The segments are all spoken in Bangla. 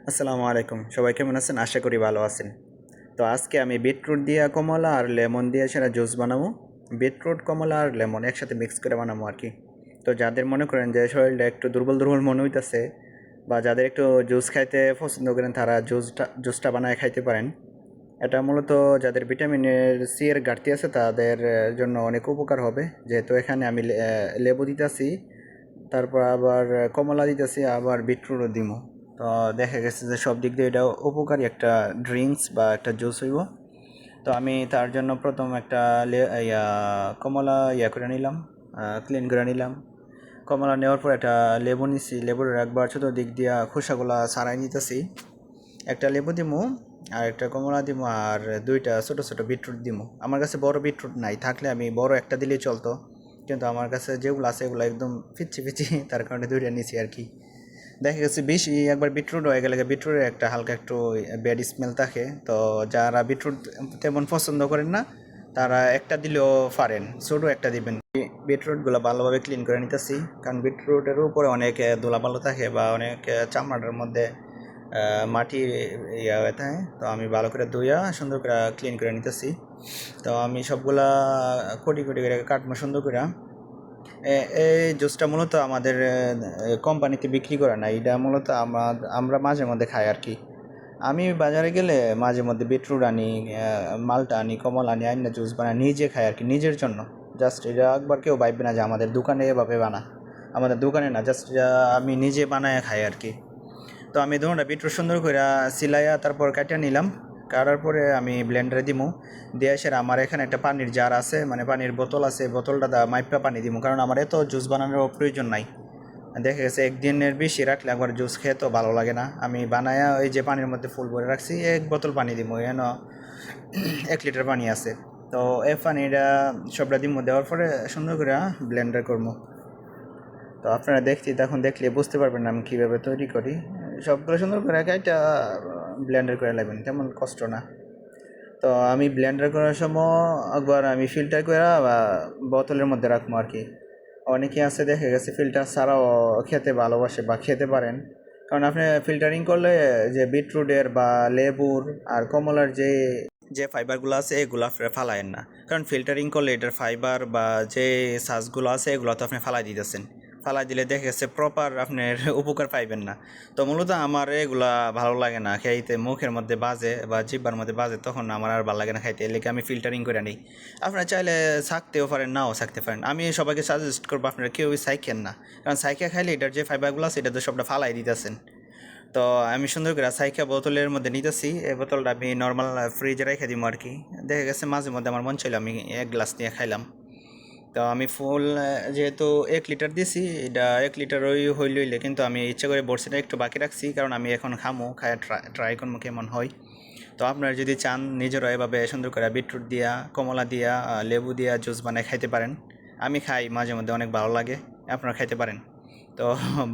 আসসালামু আলাইকুম, সবাই কেমন আছেন? আশা করি ভালো আছেন। তো আজকে আমি বিটরুট দিয়ে কমলা আর লেমন দিয়ে সেটা জুস বানাবো। বিটরুট, কমলা আর লেমন একসাথে মিক্স করে বানাবো আর কি। তো যাদের মনে করেন যে শরীরটা একটু দুর্বল দুর্বল মনে হইতেছে, বা যাদের একটু জুস খাইতে পছন্দ করেন, তারা জুসটা বানায় খাইতে পারেন। এটা মূলত যাদের ভিটামিনের সি এর ঘাটতি আছে তাদের জন্য অনেক উপকার হবে, যেহেতু এখানে আমি লেবু দিতেছি, তারপর আবার কমলা দিতেছি, আবার বিটরুটও দিমু। তো দেখা গেছে যে সব দিক দিয়ে এটা উপকারী একটা ড্রিঙ্কস বা একটা জুস হইব। তো আমি তার জন্য প্রথম একটা কমলা করে নিলাম, ক্লিন করে নিলাম। কমলা নেওয়ার পর একটা লেবু নিছি, লেবুর একবার ছোটো দিক দিয়া খোসাগুলা ছাড়াই নিতেছি। একটা লেবু দিমু, আর একটা কমলা দিমু, আর দুইটা ছোট ছোট বিটরুট দিমু। আমার কাছে বড় বিটরুট নাই, থাকলে আমি বড় একটা দিলেই চলতো, কিন্তু আমার কাছে যেগুলো আছে এগুলো একদম পিচ্ছি পিচ্ছি, তার কারণে দুইটা নিছি আর কি। দেখা গেছে বেশি একবার বিটরুট হয়ে গেলে বিটরুটের একটা হালকা একটু ব্যাড স্মেল থাকে। তো যারা বিটরুট তেমন পছন্দ করেন না, তারা একটা দিলেও পারেন, ছোটো একটা দিবেন। বিটরুটগুলো ভালোভাবে ক্লিন করে নিতেছি, কারণ বিটরুটের উপরে অনেক ধুলাবালু থাকে বা অনেক চামড়াটার মধ্যে মাটি হয়ে থাকে। তো আমি ভালো করে ধুইয়া সুন্দর করে ক্লিন করে নিতেছি। তো আমি সবগুলা কোটি কোটি করে কাটবো সুন্দর করে। এই জুসটা মূলত আমাদের কোম্পানিতে বিক্রি করে না, এটা মূলত আমরা মাঝে মধ্যে খাই আর কি। আমি বাজারে গেলে মাঝে মধ্যে বিটরুট আনি, মালটা আনি, কমলা আনি, আইনা জুস বানাই, নিজে খাই আর কি, নিজের জন্য। জাস্ট এটা একবার কেউ ভাববে না যে আমাদের দোকানে এভাবে বানা, আমাদের দোকানে না, জাস্ট আমি নিজে বানায় খাই আর কি। তো আমি ধরুন বিটরুট সুন্দর করে সিলাইয়া তারপর কাটিয়ে নিলাম। কাটার পরে আমি ব্লেন্ডারে দিমু। দিয়ে এসে আমার এখানে একটা পানির জার আছে, মানে পানির বোতল আছে, বোতলটা মাইপা পানি দিমু, কারণ আমার এত জুস বানানোর প্রয়োজন নাই। দেখা গেছে একদিনের বেশি রাখলে একবার জুস খেয়ে তো ভালো লাগে না। আমি বানায়া ওই যে পানির মধ্যে ফুল ভরে রাখছি, এক বোতল পানি দিমু, এন 1 লিটার পানি আছে। তো এই পানিটা সবটা দিমু, দেওয়ার পরে সুন্দর করে ব্লেন্ডার করবো। তো আপনারা দেখলে বুঝতে পারবেন না আমি কীভাবে তৈরি করি। সবগুলো সুন্দর করে একটা ব্লেন্ডার করে নেবেন, তেমন কষ্ট না। তো আমি ব্লেন্ডার করার সময় একবার আমি ফিল্টার করে বা বোতলের মধ্যে রাখবো আর কি। অনেকে আছে দেখা গেছে ফিল্টার ছাড়াও খেতে ভালোবাসে বা খেতে পারেন, কারণ আপনি ফিল্টারিং করলে যে বিটরুটের বা লেবুর আর কমলার যে যে ফাইবারগুলো আছে এগুলো আপনি ফালায়েন না, কারণ ফিল্টারিং করলে এটার ফাইবার বা যে সাজগুলো আছে এগুলো তো আপনি ফালাই দিতেছেন। ফালাই দিলে দেখে গেছে প্রপার আপনার উপকার পাইবেন না। তো মূলত আমার এগুলা ভালো লাগে না খাইতে, মুখের মধ্যে বাজে বা জিব্বার মধ্যে বাজে, তখন আমার আর ভালো লাগে না খাইতে, এর লেগে আমি ফিল্টারিং করে নিই। আপনারা চাইলে থাকতেও পারেন, নাও থাকতে পারেন। আমি সবাইকে সাজেস্ট করবো আপনারা কেউই সাইকেন না, কারণ সাইকে খাইলে এটার যে ফাইবারগুলো আছে এটা তো সবটা ফালাই দিতেছেন। তো আমি সুন্দর করে সাইকা বোতলের মধ্যে নিতেছি, এই বোতলটা আমি নর্মাল ফ্রিজে রেখে দিব আর কি। দেখা গেছে মাঝে মধ্যে আমার মন ছিল আমি 1 গ্লাস নিয়ে খাইলাম। তো আমি ফুল যেহেতু 1 লিটার দিছি, এটা 1 লিটার ওই হইলে, কিন্তু আমি ইচ্ছা করে বড়শিটা একটু বাকি রাখছি, কারণ আমি এখন খামো, খাই ট্রাই করবো কেমন হয়। তো আপনারা যদি চান নিজেরা এভাবে সুন্দর করে বিটরুট দিয়া, কমলা দিয়া, লেবু দিয়া জুস বানায় খাইতে পারেন। আমি খাই মাঝে মধ্যে, অনেক ভালো লাগে, আপনারা খাইতে পারেন। তো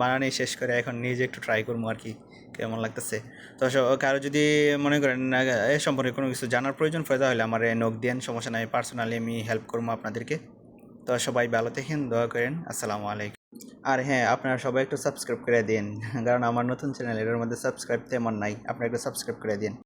বানানি শেষ করে এখন নিজে একটু ট্রাই করবো আর কি কেমন লাগতেছে। তো কারো যদি মনে করেন এ সম্পর্কে কোনো কিছু জানার প্রয়োজন পড়ে, তাহলে আমার নক দেন, সমস্যা নাই, পার্সোনালি আমি হেল্প করবো আপনাদেরকে। তো সবাই ভালো থাকেন, দোয়া করেন। আসসালামু আলাইকুম। আর হ্যাঁ, আপনারা সবাই একটু সাবস্ক্রাইব করে দিন, কারণ আমার নতুন চ্যানেল, এটার মধ্যে সাবস্ক্রাইব তেমন নাই, আপনারা একটু সাবস্ক্রাইব করে দিন।